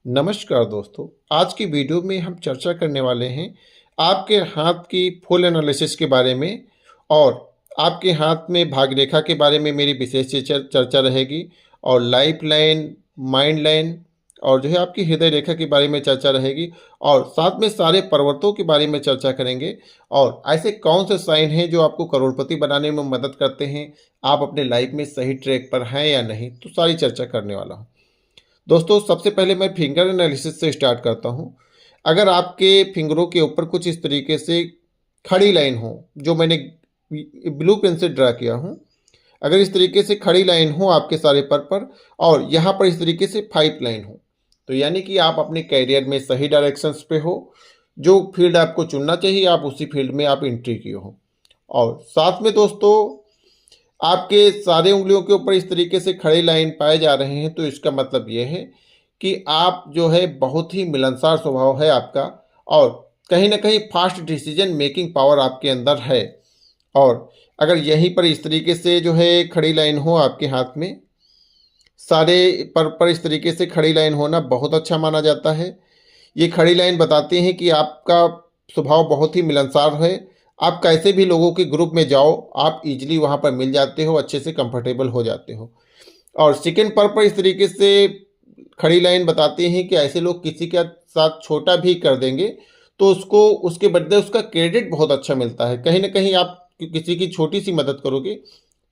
नमस्कार दोस्तों, आज की वीडियो में हम चर्चा करने वाले हैं आपके हाथ की फुल एनालिसिस के बारे में। और आपके हाथ में भाग रेखा के बारे में मेरी विशेष से चर्चा रहेगी। और लाइफ लाइन, माइंड लाइन और जो है आपकी हृदय रेखा के बारे में चर्चा रहेगी। और साथ में सारे पर्वतों के बारे में चर्चा करेंगे। और ऐसे कौन से साइन हैं जो आपको करोड़पति बनाने में मदद करते हैं, आप अपने लाइफ में सही ट्रैक पर हैं या नहीं, तो सारी चर्चा करने वाला हूँ। दोस्तों, सबसे पहले मैं फिंगर एनालिसिस से स्टार्ट करता हूं। अगर आपके फिंगरों के ऊपर कुछ इस तरीके से खड़ी लाइन हो, जो मैंने ब्लू पेन से ड्रा किया हूं, अगर इस तरीके से खड़ी लाइन हो आपके सारे पर और यहाँ पर इस तरीके से 5 लाइन हो, तो यानी कि आप अपने कैरियर में सही डायरेक्शंस पे हो। जो फील्ड आपको चुनना चाहिए आप उसी फील्ड में आप एंट्री किए हो। और साथ में दोस्तों, आपके सारे उंगलियों के ऊपर इस तरीके से खड़ी लाइन पाए जा रहे हैं, तो इसका मतलब ये है कि आप जो है बहुत ही मिलनसार स्वभाव है आपका। और कहीं ना कहीं फास्ट डिसीजन मेकिंग पावर आपके अंदर है। और अगर यहीं पर इस तरीके से जो है खड़ी लाइन हो आपके हाथ में, सारे पर इस तरीके से खड़ी लाइन होना बहुत अच्छा माना जाता है। ये खड़ी लाइन बताती है कि आपका स्वभाव बहुत ही मिलनसार है। आप कैसे भी लोगों के ग्रुप में जाओ, आप इजीली वहाँ पर मिल जाते हो, अच्छे से कंफर्टेबल हो जाते हो। और सेकेंड पर इस तरीके से खड़ी लाइन बताती है कि ऐसे लोग किसी के साथ छोटा भी कर देंगे तो उसको उसके बदले उसका क्रेडिट बहुत अच्छा मिलता है। कहीं ना कहीं आप किसी की छोटी सी मदद करोगे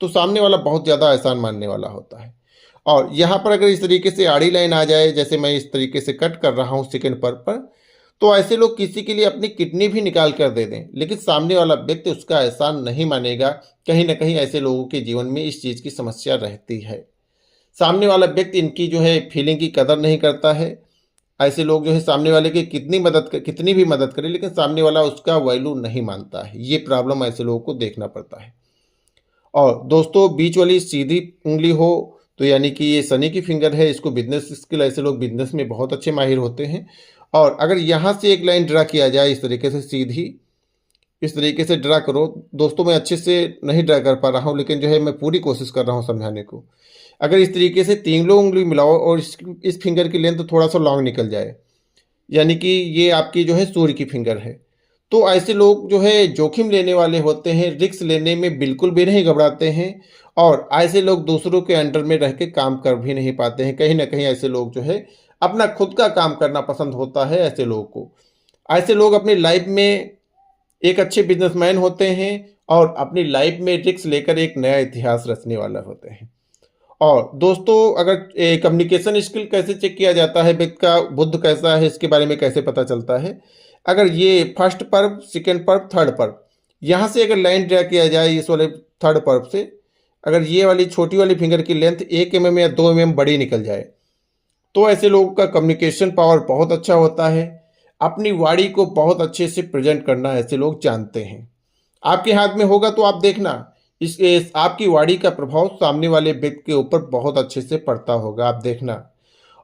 तो सामने वाला बहुत ज़्यादा एहसान मानने वाला होता है। और यहाँ पर अगर इस तरीके से आड़ी लाइन आ जाए, जैसे मैं इस तरीके से कट कर रहा हूँ सेकेंड पर, तो ऐसे लोग किसी के लिए अपनी किडनी भी निकाल कर दे दें, लेकिन सामने वाला व्यक्ति उसका एहसान नहीं मानेगा। कहीं ना कहीं ऐसे लोगों के जीवन में इस चीज़ की समस्या रहती है। सामने वाला व्यक्ति इनकी जो है फीलिंग की कदर नहीं करता है। ऐसे लोग जो है सामने वाले की कितनी भी मदद करें, लेकिन सामने वाला उसका वैल्यू नहीं मानता है। ये प्रॉब्लम ऐसे लोगों को देखना पड़ता है। और दोस्तों, बीच वाली सीधी उंगली हो तो यानी कि ये शनि की फिंगर है। इसको बिजनेस स्किल, ऐसे लोग बिजनेस में बहुत अच्छे माहिर होते हैं। और अगर यहाँ से एक लाइन ड्रा किया जाए इस तरीके से सीधी, इस तरीके से ड्रा करो। दोस्तों, मैं अच्छे से नहीं ड्रा कर पा रहा हूँ, लेकिन जो है मैं पूरी कोशिश कर रहा हूँ समझाने को। अगर इस तरीके से तीनों उंगली मिलाओ और इस फिंगर की लेंथ थोड़ा सा लॉन्ग निकल जाए, यानी कि ये आपकी जो है सूर्य की फिंगर है, तो ऐसे लोग जो है जोखिम लेने वाले होते हैं, रिस्क लेने में बिल्कुल भी नहीं घबराते हैं। और ऐसे लोग दूसरों के अंडर में रह के काम कर भी नहीं पाते हैं। कहीं ना कहीं ऐसे लोग जो है अपना खुद का काम करना पसंद होता है ऐसे लोगों को। ऐसे लोग अपनी लाइफ में एक अच्छे बिजनेसमैन होते हैं और अपनी लाइफ में रिस्क लेकर एक नया इतिहास रचने वाला होते हैं। और दोस्तों, अगर कम्युनिकेशन स्किल कैसे चेक किया जाता है, व्यक्ति का बुद्ध कैसा है, इसके बारे में कैसे पता चलता है। अगर ये फर्स्ट पर्व, सेकेंड पर्व, थर्ड पर्व, यहाँ से अगर लाइन ड्रा किया जाए इस वाले थर्ड पर्व से, अगर ये वाली छोटी वाली फिंगर की लेंथ 1 mm या 2 mm बड़ी निकल जाए, तो ऐसे लोगों का कम्युनिकेशन पावर बहुत अच्छा होता है। अपनी वाणी को बहुत अच्छे से प्रेजेंट करना ऐसे लोग जानते हैं। आपके हाथ में होगा तो आप देखना, इस आपकी वाणी का प्रभाव सामने वाले व्यक्ति के ऊपर बहुत अच्छे से पड़ता होगा, आप देखना।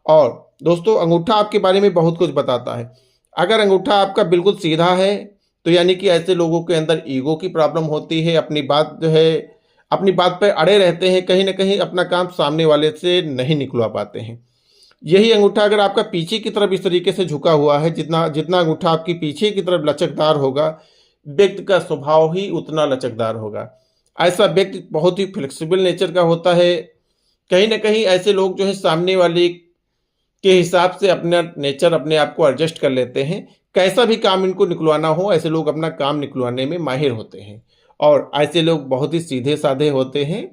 और दोस्तों, अंगूठा आपके बारे में बहुत कुछ बताता है। अगर अंगूठा आपका बिल्कुल सीधा है तो यानी कि ऐसे लोगों के अंदर ईगो की प्रॉब्लम होती है। अपनी बात जो है अपनी बात पर अड़े रहते हैं, कहीं ना कहीं अपना काम सामने वाले से नहीं निकलवा पाते हैं। यही अंगूठा अगर आपका पीछे की तरफ इस तरीके से झुका हुआ है, जितना जितना अंगूठा आपकी पीछे की तरफ लचकदार होगा, व्यक्ति का स्वभाव ही उतना लचकदार होगा। ऐसा व्यक्ति बहुत ही फ्लेक्सिबल नेचर का होता है। कहीं ना कहीं ऐसे लोग जो है सामने वाले के हिसाब से अपना नेचर, अपने आप को एडजस्ट कर लेते हैं। कैसा भी काम इनको निकलवाना हो, ऐसे लोग अपना काम निकलवाने में माहिर होते हैं। और ऐसे लोग बहुत ही सीधे साधे होते हैं।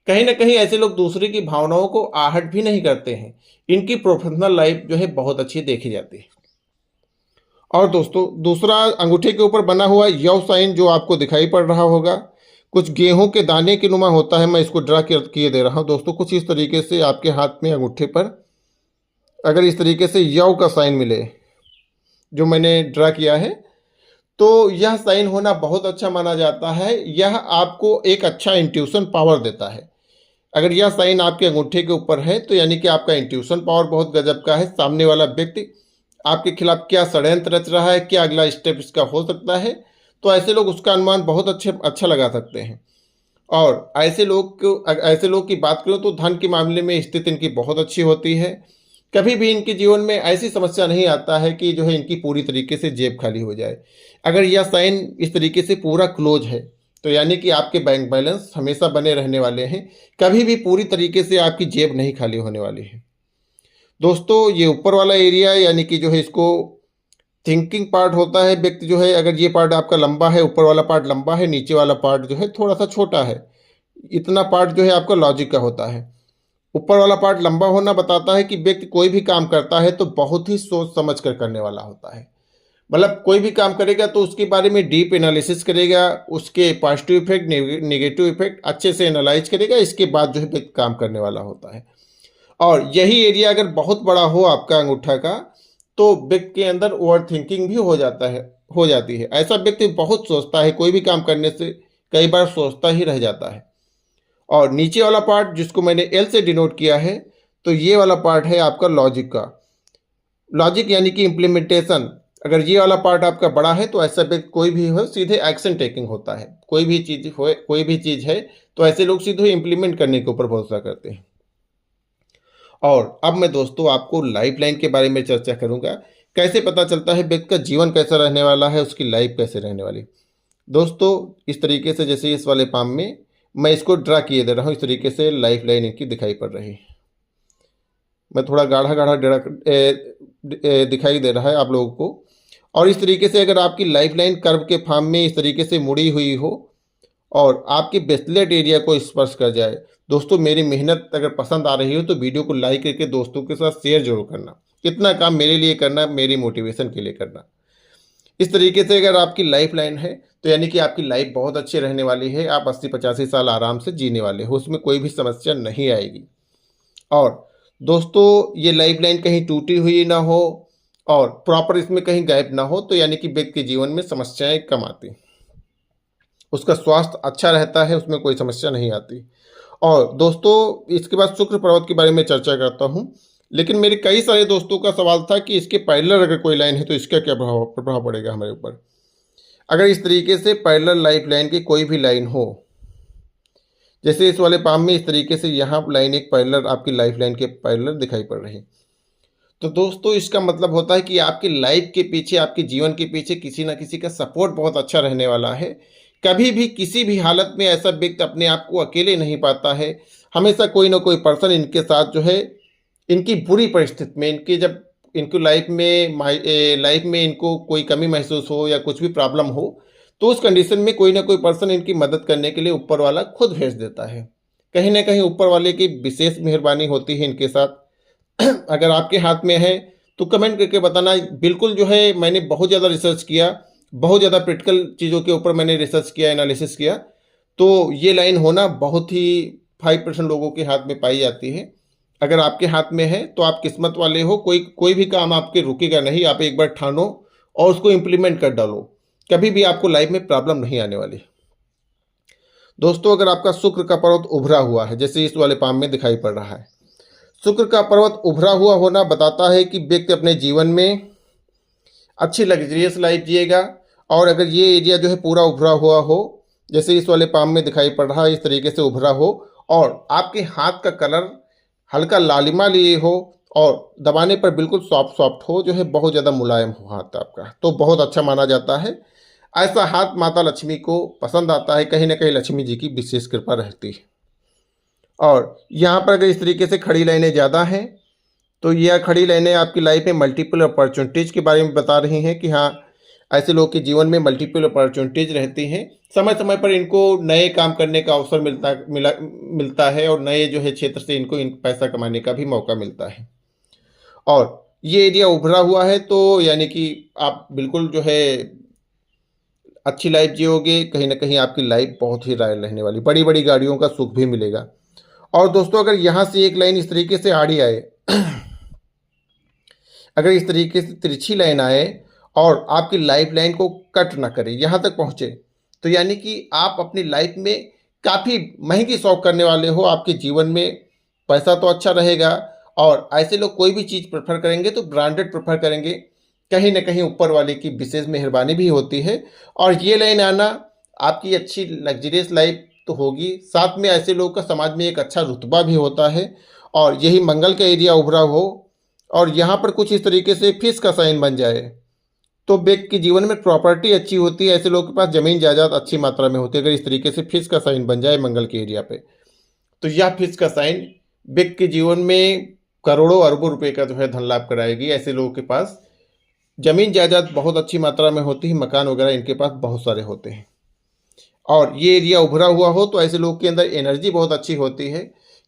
कहीं ना कहीं ऐसे लोग दूसरे की भावनाओं को आहट भी नहीं करते हैं। इनकी प्रोफेशनल लाइफ जो है बहुत अच्छी देखी जाती है। और दोस्तों, दूसरा अंगूठे के ऊपर बना हुआ यव साइन जो आपको दिखाई पड़ रहा होगा, कुछ गेहूं के दाने के नुमा होता है। मैं इसको ड्रा किए दे रहा हूं दोस्तों। कुछ इस तरीके से आपके हाथ में अंगूठे पर अगर इस तरीके से यव का साइन मिले, जो मैंने ड्रा किया है, तो यह साइन होना बहुत अच्छा माना जाता है। यह आपको एक अच्छा इंट्यूशन पावर देता है। अगर यह साइन आपके अंगूठे के ऊपर है तो यानी कि आपका इंट्यूशन पावर बहुत गजब का है। सामने वाला व्यक्ति आपके खिलाफ क्या षड्यंत्र रच रहा है, क्या अगला स्टेप इसका हो सकता है, तो ऐसे लोग उसका अनुमान बहुत अच्छा लगा सकते हैं। और ऐसे लोग की बात करूं तो धन के मामले में स्थिति इनकी बहुत अच्छी होती है। कभी भी इनके जीवन में ऐसी समस्या नहीं आता है कि जो है इनकी पूरी तरीके से जेब खाली हो जाए। अगर यह साइन इस तरीके से पूरा क्लोज है तो यानी कि आपके बैंक बैलेंस हमेशा बने रहने वाले हैं, कभी भी पूरी तरीके से आपकी जेब नहीं खाली होने वाली है। दोस्तों, ये ऊपर वाला एरिया यानी कि जो है इसको थिंकिंग पार्ट होता है। व्यक्ति जो है, अगर ये पार्ट आपका लंबा है, ऊपर वाला पार्ट लंबा है, नीचे वाला पार्ट जो है थोड़ा सा छोटा है, इतना पार्ट जो है आपका लॉजिक का होता है। ऊपर वाला पार्ट लंबा होना बताता है कि व्यक्ति कोई भी काम करता है तो बहुत ही सोच समझ कर करने वाला होता है। मतलब कोई भी काम करेगा तो उसके बारे में डीप एनालिसिस करेगा, उसके पॉजिटिव इफेक्ट नेगेटिव इफेक्ट अच्छे से एनालाइज करेगा, इसके बाद जो है व्यक्ति काम करने वाला होता है। और यही एरिया अगर बहुत बड़ा हो आपका अंगूठा का, तो व्यक्ति के अंदर ओवर थिंकिंग भी हो जाती है। ऐसा व्यक्ति बहुत सोचता है, कोई भी काम करने से कई बार सोचता ही रह जाता है। और नीचे वाला पार्ट जिसको मैंने एल से डिनोट किया है, तो ये वाला पार्ट है आपका लॉजिक का। लॉजिक यानी कि इम्प्लीमेंटेशन। अगर ये वाला पार्ट आपका बड़ा है तो ऐसा व्यक्ति कोई भी हो सीधे एक्शन टेकिंग होता है। कोई भी चीज़ है तो ऐसे लोग सीधे इम्प्लीमेंट करने के ऊपर भरोसा करते हैं। और अब मैं दोस्तों आपको लाइफ लाइन के बारे में चर्चा करूंगा। कैसे पता चलता है व्यक्ति का जीवन कैसा रहने वाला है, उसकी लाइफ कैसे रहने वाली। दोस्तों, इस तरीके से जैसे इस वाले पाम में मैं इसको ड्रा किए दे रहा हूँ, इस तरीके से लाइफ लाइन इनकी दिखाई पड़ रही है। मैं थोड़ा गाढ़ा गाढ़ा दिखाई दे रहा है आप लोगों को। और इस तरीके से अगर आपकी लाइफ लाइन कर्व के फार्म में इस तरीके से मुड़ी हुई हो और आपके बेसलेट एरिया को स्पर्श कर जाए, दोस्तों मेरी मेहनत अगर पसंद आ रही हो तो वीडियो को लाइक करके दोस्तों के साथ शेयर जरूर करना। इतना काम मेरे लिए करना, मेरी मोटिवेशन के लिए करना। इस तरीके से अगर आपकी लाइफ लाइन है तो यानी कि आपकी लाइफ बहुत अच्छी रहने वाली है। आप 80-85 साल आराम से जीने वाले हो, उसमें कोई भी समस्या नहीं आएगी। और दोस्तों, ये लाइफ लाइन कहीं टूटी हुई ना हो और प्रॉपर इसमें कहीं गैप ना हो, तो यानी कि व्यक्ति के जीवन में समस्याएं कम आती, उसका स्वास्थ्य अच्छा रहता है, उसमें कोई समस्या नहीं आती। और दोस्तों, इसके बाद शुक्र पर्वत के बारे में चर्चा करता हूँ। लेकिन मेरे कई सारे दोस्तों का सवाल था कि इसके पैरेलल अगर कोई लाइन है तो इसका क्या प्रभाव पड़ेगा हमारे ऊपर। अगर इस तरीके से पैरेलल लाइफ लाइन की कोई भी लाइन हो, जैसे इस वाले पाम में इस तरीके से यहाँ लाइन एक पैरेलल आपकी लाइफ लाइन के पैरेलल दिखाई पड़ रही, तो दोस्तों इसका मतलब होता है कि आपकी लाइफ के पीछे, आपके जीवन के पीछे किसी ना किसी का सपोर्ट बहुत अच्छा रहने वाला है। कभी भी किसी भी हालत में ऐसा व्यक्ति अपने आप को अकेले नहीं पाता है। हमेशा कोई ना कोई पर्सन इनके साथ जो है, इनकी बुरी परिस्थिति में, जब इनको लाइफ में इनको कोई कमी महसूस हो या कुछ भी प्रॉब्लम हो, तो उस कंडीशन में कोई ना कोई पर्सन इनकी मदद करने के लिए ऊपर वाला खुद भेज देता है। कहीं ना कहीं ऊपर वाले की विशेष मेहरबानी होती है इनके साथ। अगर आपके हाथ में है तो कमेंट करके बताना। बिल्कुल जो है, मैंने बहुत ज़्यादा रिसर्च किया, बहुत ज़्यादा प्रैक्टिकल चीज़ों के ऊपर मैंने रिसर्च किया, एनालिसिस किया, तो ये लाइन होना बहुत ही 5% लोगों के हाथ में पाई जाती है। अगर आपके हाथ में है तो आप किस्मत वाले हो। कोई भी काम आपके रुकेगा नहीं। आप एक बार ठानो और उसको इम्प्लीमेंट कर डालो, कभी भी आपको लाइफ में प्रॉब्लम नहीं आने वाली। दोस्तों, अगर आपका शुक्र का पर्वत उभरा हुआ है, जैसे इस वाले पाम में दिखाई पड़ रहा है, शुक्र का पर्वत उभरा हुआ होना बताता है कि व्यक्ति अपने जीवन में अच्छी लग्जरियस लाइफ जिएगा। और अगर ये एरिया जो है पूरा उभरा हुआ हो, जैसे इस वाले पाम में दिखाई पड़ रहा है, इस तरीके से उभरा हो और आपके हाथ का कलर हल्का लालिमा लिए हो और दबाने पर बिल्कुल सॉफ्ट हो, जो है बहुत ज़्यादा मुलायम हो हाथ आपका, तो बहुत अच्छा माना जाता है। ऐसा हाथ माता लक्ष्मी को पसंद आता है। कहीं ना कहीं लक्ष्मी जी की विशेष कृपा रहती है। और यहाँ पर अगर इस तरीके से खड़ी लाइनें ज़्यादा हैं तो यह खड़ी लाइनें आपकी लाइफ में मल्टीपल अपॉर्चुनिटीज़ के बारे में बता रही हैं कि हाँ, ऐसे लोग के जीवन में मल्टीपल अपॉर्चुनिटीज़ रहती हैं। समय समय पर इनको नए काम करने का अवसर मिलता है और नए जो है क्षेत्र से इनको पैसा कमाने का भी मौका मिलता है। और ये एरिया उभरा हुआ है तो यानी कि आप बिल्कुल जो है अच्छी लाइफ जियोगे। कहीं ना कहीं आपकी लाइफ बहुत ही रॉयल रहने वाली, बड़ी बड़ी गाड़ियों का सुख भी मिलेगा। और दोस्तों, अगर यहाँ से एक लाइन इस तरीके से आड़ी आए, अगर इस तरीके से तिरछी लाइन आए और आपकी लाइफ लाइन को कट ना करे, यहाँ तक पहुँचे, तो यानी कि आप अपनी लाइफ में काफ़ी महंगी शौक करने वाले हो। आपके जीवन में पैसा तो अच्छा रहेगा और ऐसे लोग कोई भी चीज़ प्रेफर करेंगे तो ब्रांडेड प्रेफर करेंगे। कहीं ना कहीं ऊपर वाले की विशेष मेहरबानी भी होती है। और ये लाइन आना आपकी अच्छी लग्जरियस लाइफ तो होगी, साथ में ऐसे लोगों का समाज में एक अच्छा रुतबा भी होता है। और यही मंगल का एरिया उभरा हो और यहाँ पर कुछ इस तरीके से फिश का साइन बन जाए तो व्यक्ति के जीवन में प्रॉपर्टी अच्छी होती है। ऐसे लोगों के पास जमीन जायदाद अच्छी मात्रा में होती है। अगर इस तरीके से फिश का साइन बन जाए मंगल के एरिया पे, तो यह फिश का साइन व्यक्ति के जीवन में करोड़ों अरबों रुपए का जो है धन लाभ कराएगी। ऐसे लोगों के पास जमीन जायदाद बहुत अच्छी मात्रा में होती है, मकान वगैरह इनके पास बहुत सारे होते हैं। और ये एरिया उभरा हुआ हो तो ऐसे लोग के अंदर एनर्जी बहुत अच्छी होती है।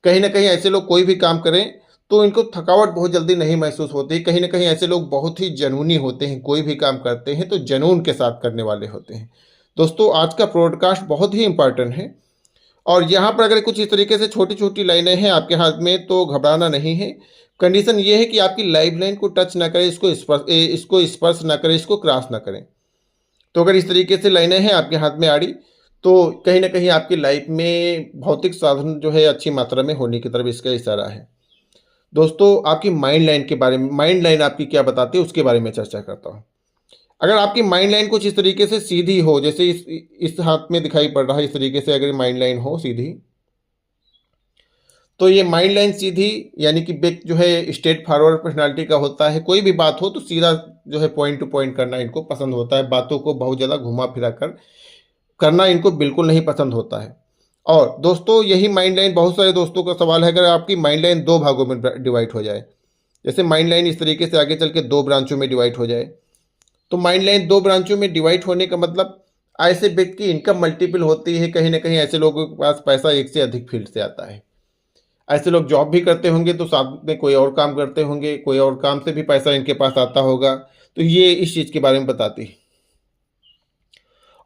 कहीं ना कहीं ऐसे लोग कोई भी काम करें तो इनको थकावट बहुत जल्दी नहीं महसूस होती। कहीं ना कहीं ऐसे लोग बहुत ही जुनूनी होते हैं, कोई भी काम करते हैं तो जुनून के साथ करने वाले होते हैं। दोस्तों, आज का पॉडकास्ट बहुत ही इंपॉर्टेंट है और यहाँ पर अगर कुछ इस तरीके से छोटी छोटी लाइनें हैं आपके हाथ में तो घबराना नहीं है। कंडीशन ये है कि आपकी लाइफ लाइन को टच ना करें, इसको स्पर्श ना करें, इसको क्रॉस ना करें। तो अगर इस तरीके से लाइनें हैं आपके हाथ में आड़ी तो कहीं ना कहीं आपकी लाइफ में भौतिक साधन जो है अच्छी मात्रा में होने की तरफ इसका इशारा है। दोस्तों, आपकी माइंड लाइन के बारे में, माइंड लाइन आपकी क्या बताती है उसके बारे में चर्चा करता हूँ। अगर आपकी माइंड लाइन कुछ इस तरीके से सीधी हो, जैसे इस हाथ में दिखाई पड़ रहा है, इस तरीके से अगर माइंड लाइन हो सीधी, तो ये माइंड लाइन सीधी यानी कि व्यक्ति जो है स्ट्रेट फॉरवर्ड पर्सनालिटी का होता है। कोई भी बात हो तो सीधा जो है पॉइंट टू पॉइंट करना इनको पसंद होता है। बातों को बहुत ज़्यादा घुमा फिरा कर करना इनको बिल्कुल नहीं पसंद होता है। और दोस्तों, यही माइंड लाइन बहुत सारे दोस्तों का सवाल है, अगर आपकी माइंड लाइन दो भागों में डिवाइड हो जाए, जैसे माइंड लाइन इस तरीके से आगे चल के दो ब्रांचों में डिवाइड हो जाए, तो माइंड लाइन दो ब्रांचों में डिवाइड होने का मतलब ऐसे व्यक्ति की इनकम मल्टीपल होती है। कहीं ना कहीं ऐसे लोगों के पास पैसा एक से अधिक फील्ड से आता है। ऐसे लोग जॉब भी करते होंगे तो साथ में कोई और काम करते होंगे, कोई और काम से भी पैसा इनके पास आता होगा। तो ये इस चीज़ के बारे में बताती है।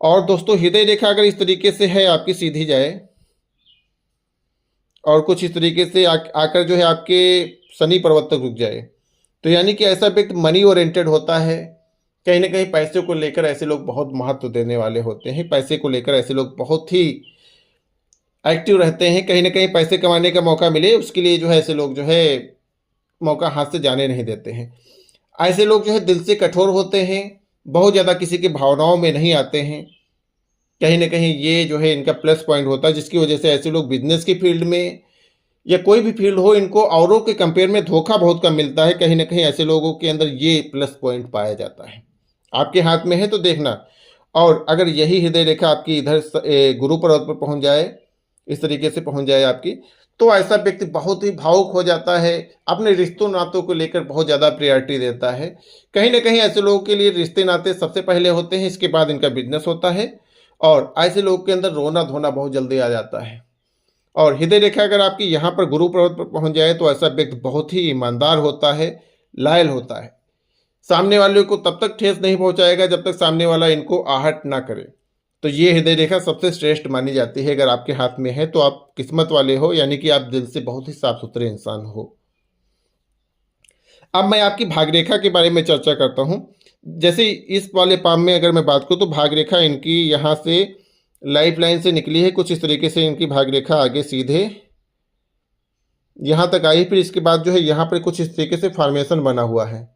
और दोस्तों, हृदय रेखा अगर इस तरीके से है आपकी सीधी जाए और कुछ इस तरीके से आकर जो है आपके शनि पर्वत तक रुक जाए, तो यानी कि ऐसा व्यक्ति मनी ओरिएंटेड होता है। कहीं ना कहीं पैसे को लेकर ऐसे लोग बहुत महत्व देने वाले होते हैं। पैसे को लेकर ऐसे लोग बहुत ही एक्टिव रहते हैं। कहीं ना कहीं पैसे कमाने का मौका मिले उसके लिए जो है ऐसे लोग जो है मौका हाथ से जाने नहीं देते हैं। ऐसे लोग जो है दिल से कठोर होते हैं, बहुत ज़्यादा किसी की भावनाओं में नहीं आते हैं। कहीं ना कहीं ये जो है इनका प्लस पॉइंट होता है, जिसकी वजह से ऐसे लोग बिजनेस की फील्ड में या कोई भी फील्ड हो, इनको औरों के कंपेयर में धोखा बहुत कम मिलता है। कहीं ना कहीं ऐसे लोगों के अंदर ये प्लस पॉइंट पाया जाता है। आपके हाथ में है तो देखना। और अगर यही हृदय रेखा आपकी इधर गुरु पर्वत पर पहुंच जाए, इस तरीके से पहुंच जाए आपकी, तो ऐसा व्यक्ति बहुत ही भावुक हो जाता है, अपने रिश्तों नातों को लेकर बहुत ज़्यादा प्रायोरिटी देता है। कहीं ना कहीं ऐसे लोगों के लिए रिश्ते नाते सबसे पहले होते हैं, इसके बाद इनका बिजनेस होता है। और ऐसे लोग के अंदर रोना धोना बहुत जल्दी आ जाता है। और हृदय रेखा अगर आपकी यहाँ पर गुरु पर्वत पर पहुंच जाए तो ऐसा व्यक्ति बहुत ही ईमानदार होता है, लायल होता है। सामने वाले को तब तक ठेस नहीं पहुंचाएगा जब तक सामने वाला इनको आहट ना करे। तो ये हृदय रेखा सबसे श्रेष्ठ मानी जाती है। अगर आपके हाथ में है तो आप किस्मत वाले हो, यानी कि आप दिल से बहुत ही साफ सुथरे इंसान हो। अब मैं आपकी भाग रेखा के बारे में चर्चा करता हूँ। जैसे इस वाले पाम में अगर मैं बात करूँ तो भाग रेखा इनकी यहाँ से लाइफ लाइन से निकली है। कुछ इस तरीके से इनकी भाग रेखा आगे सीधे यहाँ तक आई, फिर इसके बाद जो है यहाँ पर कुछ इस तरीके से फॉर्मेशन बना हुआ है।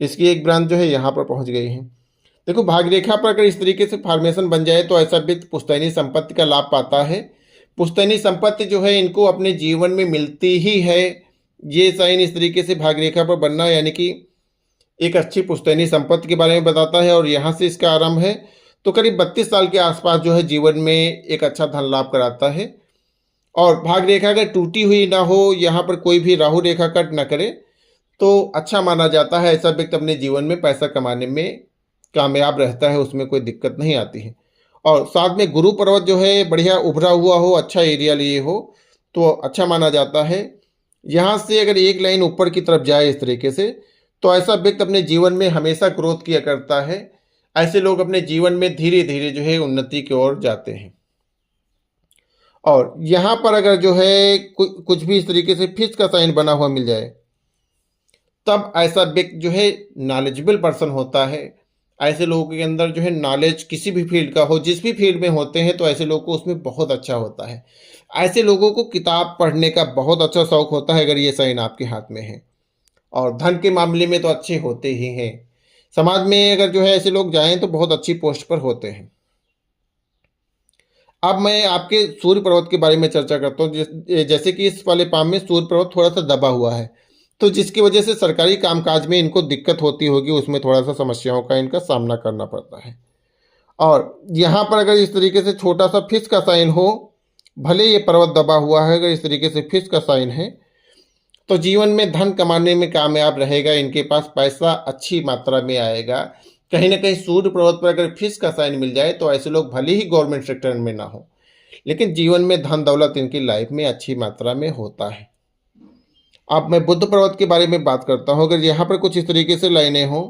इसकी एक ब्रांच जो है यहाँ पर पहुँच गई है। देखो, भाग रेखा पर अगर इस तरीके से फॉर्मेशन बन जाए तो ऐसा व्यक्ति पुश्तैनी संपत्ति का लाभ पाता है। पुश्तैनी संपत्ति जो है इनको अपने जीवन में मिलती ही है। ये साइन इस तरीके से भाग रेखा पर बनना यानी कि एक अच्छी पुश्तैनी संपत्ति के बारे में बताता है। और यहाँ से इसका आरंभ है तो करीब 32 साल के आसपास जो है जीवन में एक अच्छा धन लाभ कराता है। और भाग रेखा अगर टूटी हुई ना हो, यहाँ पर कोई भी राहु रेखा कट ना करे तो अच्छा माना जाता है। ऐसा व्यक्ति अपने जीवन में पैसा कमाने में कामयाब रहता है, उसमें कोई दिक्कत नहीं आती है। और साथ में गुरु पर्वत जो है बढ़िया उभरा हुआ हो, अच्छा एरिया लिए हो तो अच्छा माना जाता है। यहाँ से अगर एक लाइन ऊपर की तरफ जाए इस तरीके से तो ऐसा व्यक्ति अपने जीवन में हमेशा ग्रोथ किया करता है। ऐसे लोग अपने जीवन में धीरे धीरे जो है उन्नति की ओर जाते हैं। और यहाँ पर अगर जो है कुछ भी इस तरीके से फिश का साइन बना हुआ मिल जाए तब ऐसा व्यक्ति जो है नॉलेजेबल पर्सन होता है। ऐसे लोगों के अंदर जो है नॉलेज किसी भी फील्ड का हो, जिस भी फील्ड में होते हैं तो ऐसे लोगों को उसमें बहुत अच्छा होता है। ऐसे लोगों को किताब पढ़ने का बहुत अच्छा शौक होता है अगर ये साइन आपके हाथ में है। और धन के मामले में तो अच्छे होते ही हैं। समाज में अगर जो है ऐसे लोग जाएं तो बहुत अच्छी पोस्ट पर होते हैं। अब मैं आपके सूर्य पर्वत के बारे में चर्चा करता हूँ। जैसे कि इस वाले पाम में सूर्य पर्वत थोड़ा सा दबा हुआ है, तो जिसकी वजह से सरकारी कामकाज में इनको दिक्कत होती होगी, उसमें थोड़ा सा समस्याओं का इनका सामना करना पड़ता है। और यहाँ पर अगर इस तरीके से छोटा सा फिश का साइन हो, भले ये पर्वत दबा हुआ है, अगर इस तरीके से फिश का साइन है तो जीवन में धन कमाने में कामयाब रहेगा। इनके पास पैसा अच्छी मात्रा में आएगा। कहीं ना कहीं सूर्य पर्वत पर अगर फिश का साइन मिल जाए तो ऐसे लोग भले ही गवर्नमेंट सेक्टर में ना हो, लेकिन जीवन में धन दौलत इनकी लाइफ में अच्छी मात्रा में होता है। अब मैं बुध पर्वत के बारे में बात करता हूँ। अगर यहाँ पर कुछ इस तरीके से लाइनें हों,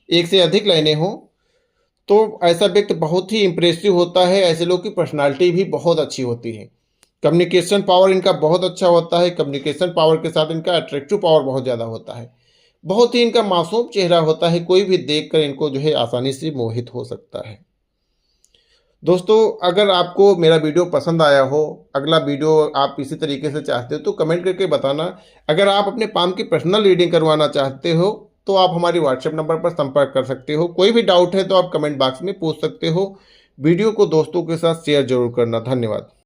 एक से अधिक लाइनें हों, तो ऐसा व्यक्ति बहुत ही इंप्रेसिव होता है। ऐसे लोग की पर्सनालिटी भी बहुत अच्छी होती है। कम्युनिकेशन पावर इनका बहुत अच्छा होता है। कम्युनिकेशन पावर के साथ इनका अट्रैक्टिव पावर बहुत ज़्यादा होता है। बहुत ही इनका मासूम चेहरा होता है, कोई भी देखकर इनको जो है आसानी से मोहित हो सकता है। दोस्तों, अगर आपको मेरा वीडियो पसंद आया हो, अगला वीडियो आप इसी तरीके से चाहते हो तो कमेंट करके बताना। अगर आप अपने पाम की पर्सनल रीडिंग करवाना चाहते हो तो आप हमारी व्हाट्सएप नंबर पर संपर्क कर सकते हो। कोई भी डाउट है तो आप कमेंट बॉक्स में पूछ सकते हो। वीडियो को दोस्तों के साथ शेयर जरूर करना। धन्यवाद।